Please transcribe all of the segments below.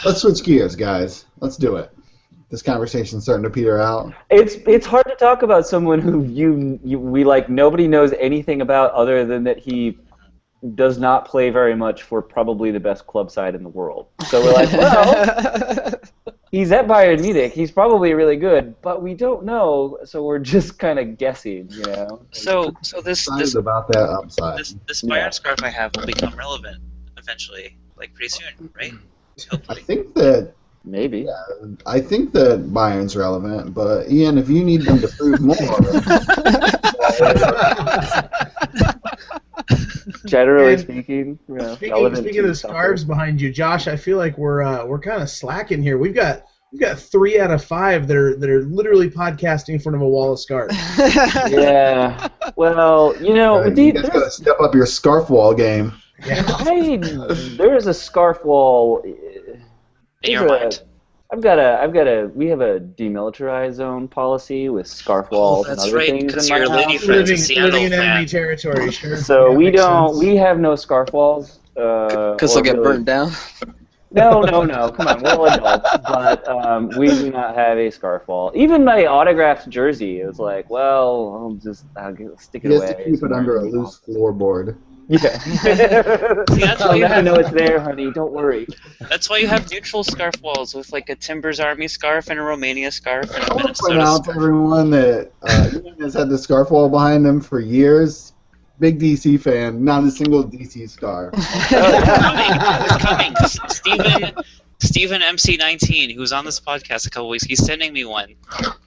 Let's switch gears, guys. Let's do it. This conversation's starting to peter out. It's hard to talk about someone who we like nobody knows anything about other than that he does not play very much for probably the best club side in the world. So we're like, well, he's at Bayern Munich. He's probably really good, but we don't know, so we're just kind of guessing, you know. So this About that upside. this Bayern scarf I have will become relevant eventually, like pretty soon, right? I Hopefully. think that Maybe. I think that Bayern's relevant, but Ian, if you need them to prove more, Generally speaking, Speaking of the scarves behind you, Josh, I feel like we're kind of slacking here. We've got 3 out of 5 that are literally podcasting in front of a wall of scarves. Yeah. Well, you know, you guys gotta step up your scarf wall game. Yeah. there is a scarf wall. In your mind. We have a demilitarized zone policy with scarf walls and other things because in my your lady house. friend's a Seattle Living in enemy fan. territory, sure. So Yeah, we have no scarf walls. Because they'll get burnt down? No, come on, we're all adults, but we do not have a scarf wall. Even my autographed jersey, it was like, well, I'll stick it You away. have to keep it under a loose floorboard. Yeah. I'll never know it's there, honey. Don't worry. That's why you have neutral scarf walls with like a Timbers Army scarf and a Romania scarf and I a want to Minnesota point out to scarf. everyone that Ian has had the scarf wall behind him for years. Big DC fan, not a single DC scarf. It's coming. Stephen MC19, who was on this podcast a couple weeks, he's sending me one.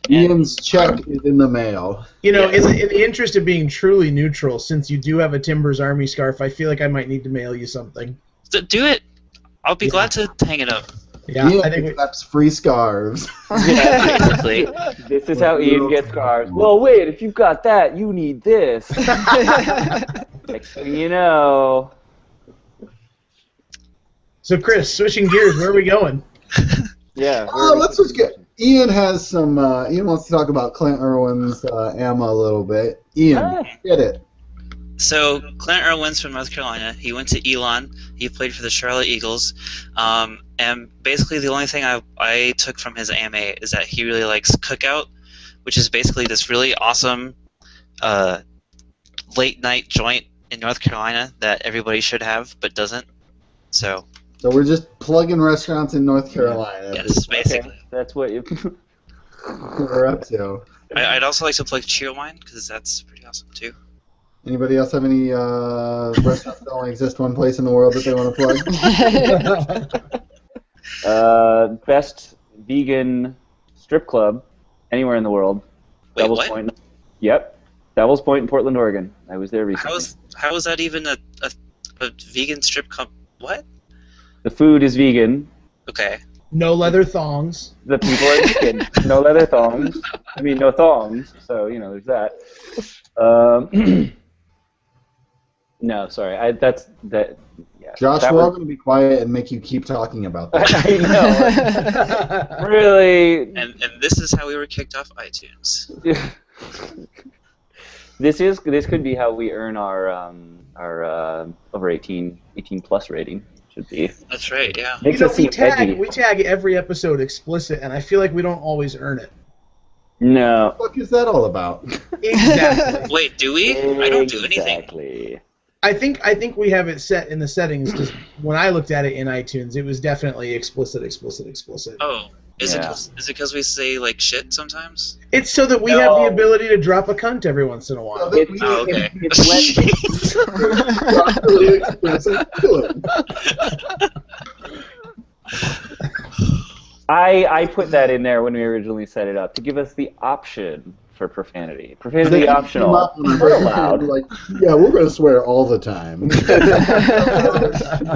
Ian's check is in the mail. You know, in the interest of being truly neutral, since you do have a Timbers Army scarf, I feel like I might need to mail you something. Do it. I'll be glad to hang it up. Yeah, Ian I think accepts free scarves. Yeah, Basically. this is how Ian gets scarves. Well, wait, if you've got that, you need this. Next thing you know. So, Chris, switching gears, where are we going? Yeah. Let's just get. Ian has some. Ian wants to talk about Clint Irwin's ammo a little bit. Ian, get it. So Clint Irwin's from North Carolina. He went to Elon. He played for the Charlotte Eagles. And basically the only thing I took from his AMA is that he really likes Cookout, which is basically this really awesome late night joint in North Carolina that everybody should have but doesn't. So we're just plugging restaurants in North Carolina. yes, basically. Okay, that's what you. We're up to. I'd also like to plug Cheer Wine because that's pretty awesome too. Anybody else have any restaurants that only exist one place in the world that they want to plug? Best vegan strip club anywhere in the world. Wait, Devil's what? Point. Yep. Devil's Point in Portland, Oregon. I was there recently. How is that even a vegan strip club? What? The food is vegan. Okay. No leather thongs. The people are vegan. No leather thongs. I mean, no thongs. So, you know, there's that. No, sorry. Yeah. Josh, That we're all was- going to be quiet and make you keep talking about that. I know. Really. And this is how we were kicked off iTunes. This could be how we earn our over 18 plus rating. Should be. That's right, yeah. Makes You know, us seem edgy. we tag every episode explicit, and I feel like we don't always earn it. No. What the fuck is that all about? Exactly. Wait, do we? I don't do anything. Exactly. I think we have it set in the settings because when I looked at it in iTunes, it was definitely explicit. Oh, is Yeah. it because we say like shit sometimes? It's so that we have the ability to drop a cunt every once in a while. It- Oh, okay. I put that in there when we originally set it up to give us the option for profanity. Profanity optional. We're allowed. Like, yeah, we're going to swear all the time.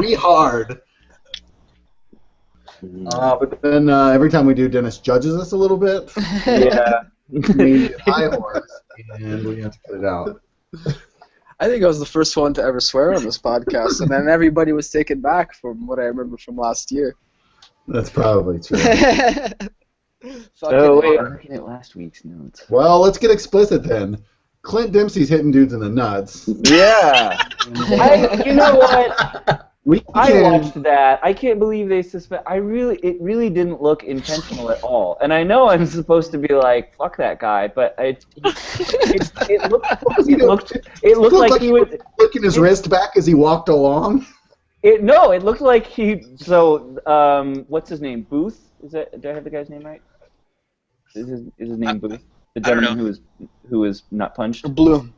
Be hard. But then every time we do, Dennis judges us a little bit. Yeah. We get high horse, and we have to cut it out. I think I was the first one to ever swear on this podcast, and then everybody was taken back from what I remember from last year. That's probably true. Oh wait, I'm looking at last week's notes. Well, let's get explicit then. Clint Dempsey's hitting dudes in the nuts. Yeah. You know what? I watched that. I can't believe they suspend. It really didn't look intentional at all. And I know I'm supposed to be like, fuck that guy, but it looked like he was flicking his wrist back as he walked along. It looked like he. So, what's his name? Booth? Do I have the guy's name right? Is his name Booth? The gentleman who was not punched. Bloom.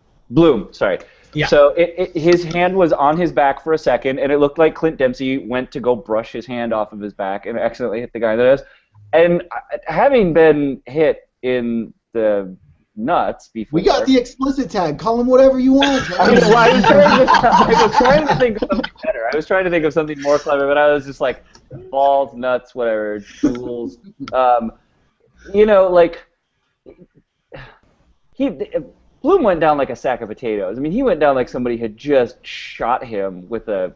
Sorry. Yeah. So his hand was on his back for a second, and it looked like Clint Dempsey went to go brush his hand off of his back and accidentally hit the guy that is. And having been hit in the nuts before. We got the explicit tag. Call him whatever you want. I was trying to think of something better. I was trying to think of something more clever, but I was just like, balls, nuts, whatever, jewels. Bloom went down like a sack of potatoes. I mean, he went down like somebody had just shot him with a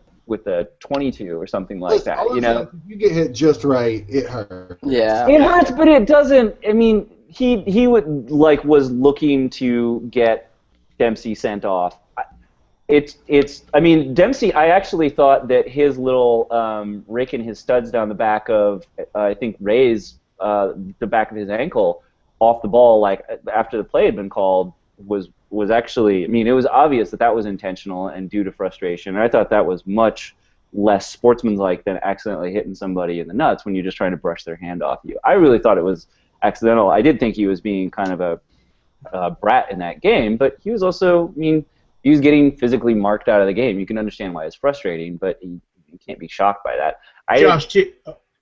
22 or something like that. If you get hit just right, it hurts. Yeah. It hurts, but it doesn't. I mean, he was looking to get Dempsey sent off. I mean, Dempsey. I actually thought that his little raking his studs down the back of I think Ray's the back of his ankle off the ball, like after the play had been called. Was actually, I mean, it was obvious that was intentional and due to frustration. And I thought that was much less sportsmanlike than accidentally hitting somebody in the nuts when you're just trying to brush their hand off you. I really thought it was accidental. I did think he was being kind of a brat in that game, but he was also, I mean, he was getting physically marked out of the game. You can understand why it's frustrating, but you can't be shocked by that. Josh, to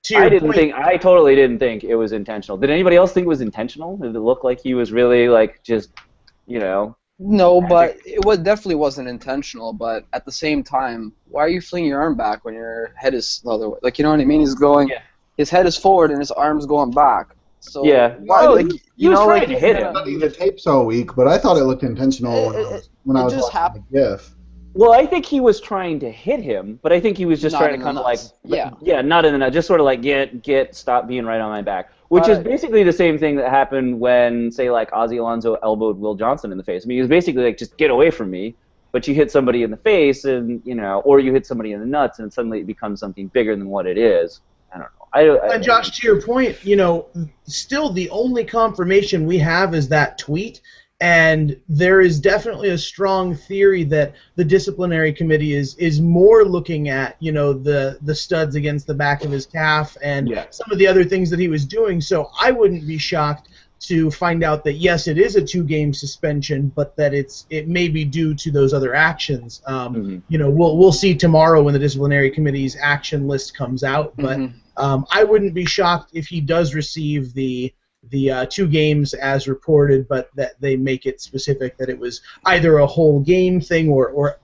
your point, I totally didn't think it was intentional. Did anybody else think it was intentional? Did it look like he was really like just No, but it definitely wasn't intentional. But at the same time, why are you flinging your arm back when your head is the other way? Like, you know what I mean? He's going, his head is forward and his arm's going back. So why? He was trying to hit him. The tape's so weak, but I thought it looked intentional when I was watching the GIF. Well, I think he was trying to hit him, but I think he was just trying to kind of like, not in the nut, just sort of like stop being right on my back. Which is basically the same thing that happened when, say, like Ozzie Alonso elbowed Will Johnson in the face. I mean, he was basically like, just get away from me. But you hit somebody in the face, and or you hit somebody in the nuts, and suddenly it becomes something bigger than what it is. I don't know. And Josh, to your point, still the only confirmation we have is that tweet. And there is definitely a strong theory that the disciplinary committee is more looking at, the studs against the back of his calf and some of the other things that he was doing. So I wouldn't be shocked to find out that, yes, it is a 2-game suspension, but that it may be due to those other actions. We'll see tomorrow when the disciplinary committee's action list comes out. But I wouldn't be shocked if he does receive the 2 games as reported, but that they make it specific that it was either a whole game thing or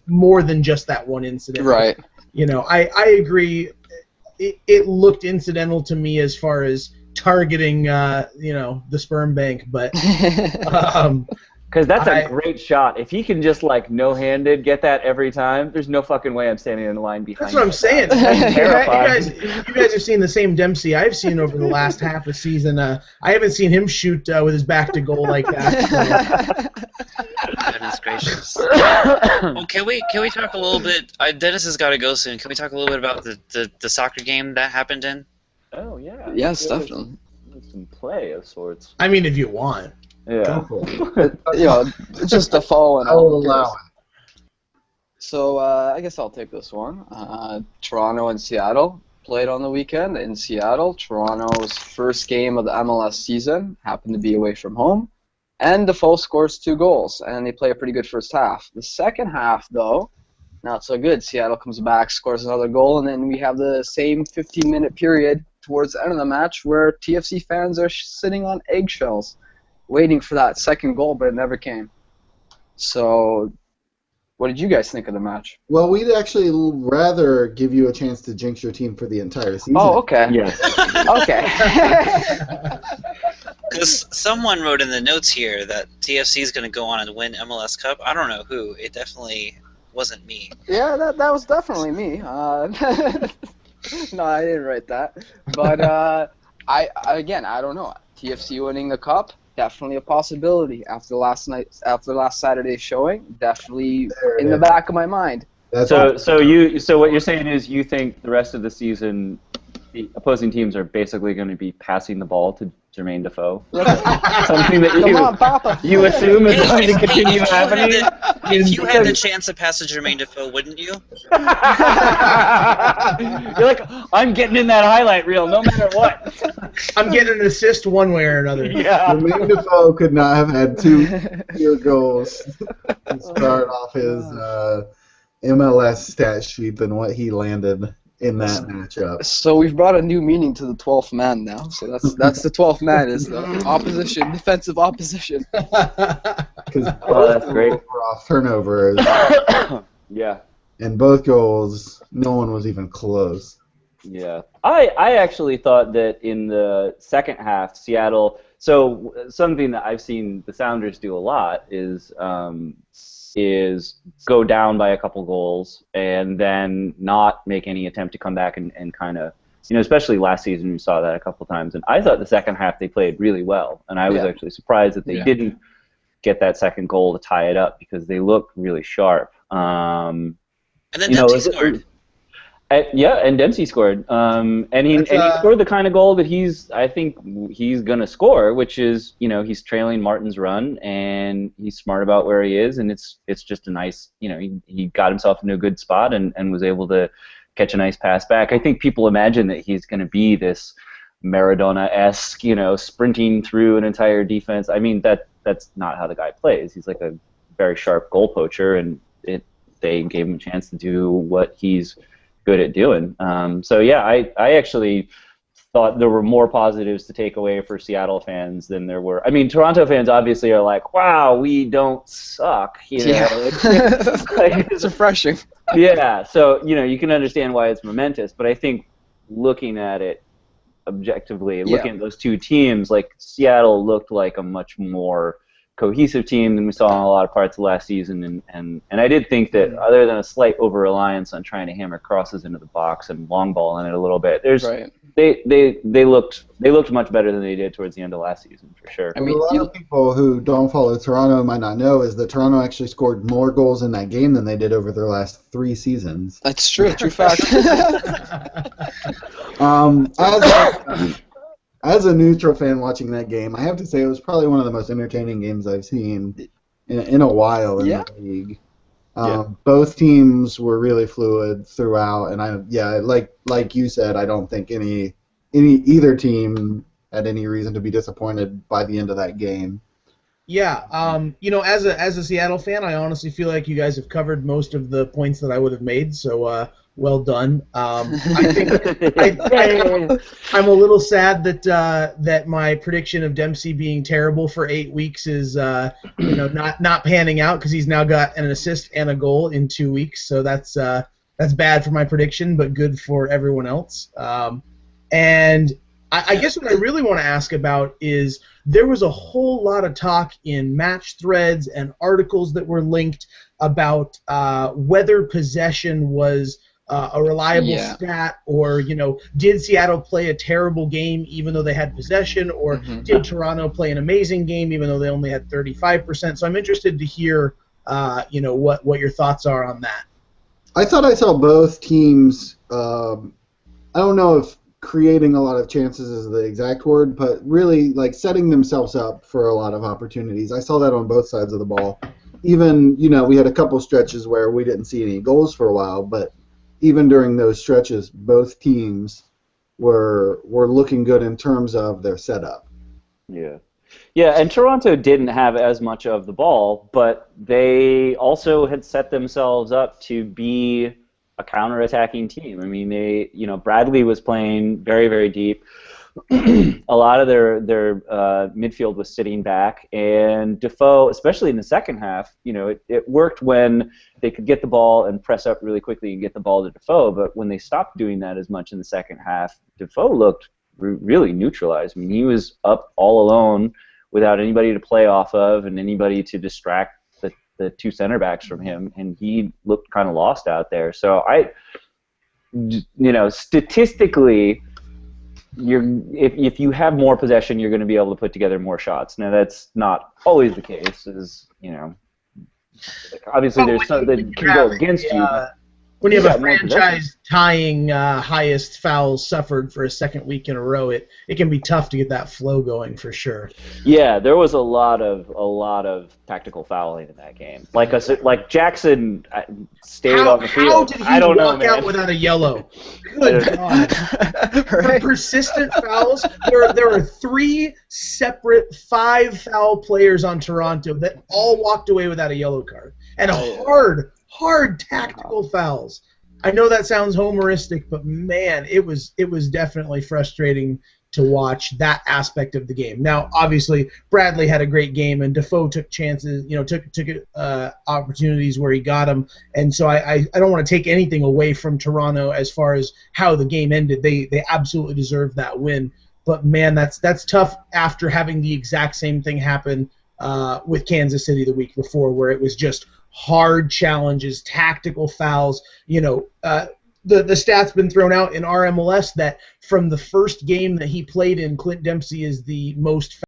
more than just that one incident. Right. I agree. It looked incidental to me as far as targeting the sperm bank, but because that's a great shot. If he can just like no-handed get that every time, there's no fucking way I'm standing in the line behind. That's what I'm saying. You guys have seen the same Dempsey I've seen over the last half a season. I haven't seen him shoot with his back to goal like that. Goodness gracious. Well, can we talk a little bit? Dennis has got to go soon. Can we talk a little bit about the soccer game that happened in? Oh yeah. Yes, definitely. Some play of sorts. I mean, if you want. Yeah. Just a fall and I will allow it. So I guess I'll take this one. Toronto and Seattle played on the weekend in Seattle. Toronto's first game of the MLS season happened to be away from home. And Defoe scores 2 goals, and they play a pretty good first half. The second half, though, not so good. Seattle comes back, scores another goal, and then we have the same 15-minute period towards the end of the match where TFC fans are sitting on eggshells, waiting for that second goal, but it never came. So, what did you guys think of the match? Well, we'd actually rather give you a chance to jinx your team for the entire season. Oh, okay. Yeah. Okay. Because someone wrote in the notes here that TFC is going to go on and win MLS Cup. I don't know who. It definitely wasn't me. Yeah, that was definitely me. No, I didn't write that. But I don't know. TFC winning the cup, definitely a possibility. After last Saturday's showing, definitely in the back of my mind. That's So what you're saying is you think the rest of the season, the opposing teams are basically going to be passing the ball to Jermaine Defoe? Something that Come on, Papa. you assume is going to continue happening? If you had the chance to pass to Jermaine Defoe, wouldn't you? You're like, I'm getting in that highlight reel no matter what. I'm getting an assist one way or another. Yeah. Jermaine Defoe could not have had 2 field goals to start off his MLS stat sheet than what he landed in that matchup. So we've brought a new meaning to the 12th man now. So that's the 12th man is the opposition, defensive opposition. Because that's great. Were off turnovers. Yeah. And both goals, no one was even close. Yeah. I actually thought that in the second half, Seattle. So something that I've seen the Sounders do a lot is go down by a couple goals and then not make any attempt to come back and kind of, especially last season we saw that a couple times. And I thought the second half they played really well, and I was actually surprised that they didn't get that second goal to tie it up because they looked really sharp. And then Dempsey scored. And Dempsey scored. And he scored the kind of goal that I think he's going to score, which is, he's trailing Martin's run, and he's smart about where he is, and it's just a nice, he got himself into a good spot and was able to catch a nice pass back. I think people imagine that he's going to be this Maradona-esque, sprinting through an entire defense. I mean, that's not how the guy plays. He's like a very sharp goal poacher, and they gave him a chance to do what he's good at doing. I actually thought there were more positives to take away for Seattle fans than there were. I mean, Toronto fans obviously are like, wow, we don't suck. It's refreshing. Yeah, so, you can understand why it's momentous, but I think looking at it objectively, looking at those two teams, like Seattle looked like a much more cohesive team than we saw in a lot of parts of last season, and I did think that other than a slight over-reliance on trying to hammer crosses into the box and long ball in it a little bit, they looked much better than they did towards the end of last season, for sure. I mean, a lot of people who don't follow Toronto might not know is that Toronto actually scored more goals in that game than they did over their last 3 seasons. That's true fact. As a neutral fan watching that game, I have to say it was probably one of the most entertaining games I've seen in a while in the league. Both teams were really fluid throughout, and like you said, I don't think either team had any reason to be disappointed by the end of that game. Yeah, as a Seattle fan, I honestly feel like you guys have covered most of the points that I would have made. So well done. I think I'm a little sad that my prediction of Dempsey being terrible for 8 weeks is not panning out, because he's now got an assist and a goal in 2 weeks. So that's bad for my prediction, but good for everyone else. And I guess what I really want to ask about is, there was a whole lot of talk in match threads and articles that were linked about whether possession was a reliable stat, or did Seattle play a terrible game even though they had possession, or did Toronto play an amazing game even though they only had 35%? So I'm interested to hear what your thoughts are on that. I thought I saw both teams. I don't know if creating a lot of chances is the exact word, but really setting themselves up for a lot of opportunities. I saw that on both sides of the ball. Even, we had a couple stretches where we didn't see any goals for a while, but even during those stretches, both teams were looking good in terms of their setup. Yeah, and Toronto didn't have as much of the ball, but they also had set themselves up to be a counter-attacking team. I mean, Bradley was playing very, very deep. A lot of their midfield was sitting back, and Defoe, especially in the second half, it worked when they could get the ball and press up really quickly and get the ball to Defoe. But when they stopped doing that as much in the second half, Defoe looked really neutralized. I mean, he was up all alone without anybody to play off of and anybody to distract the two center backs from him, and he looked kind of lost out there. So statistically, if you have more possession, you're going to be able to put together more shots. Now, that's not always the case. Obviously there's some that can go against you. When you He's have a got more possession. franchise-tying highest fouls suffered for a second week in a row, it can be tough to get that flow going for sure. Yeah, there was a lot of tactical fouling in that game. Like Jackson stayed on the How field. did he I don't know, walk man. out without a yellow? I Good don't- God. For persistent fouls, there were 3 separate 5-foul players on Toronto that all walked away without a yellow card. And hard tactical fouls. I know that sounds homeristic, but man, it was definitely frustrating to watch that aspect of the game. Now, obviously, Bradley had a great game, and Defoe took chances, took opportunities where he got them. And so I don't want to take anything away from Toronto as far as how the game ended. They absolutely deserved that win. But man, that's tough after having the exact same thing happen with Kansas City the week before, where it was just hard challenges, tactical fouls. The stat's been thrown out in our MLS that from the first game that he played in, Clint Dempsey is the most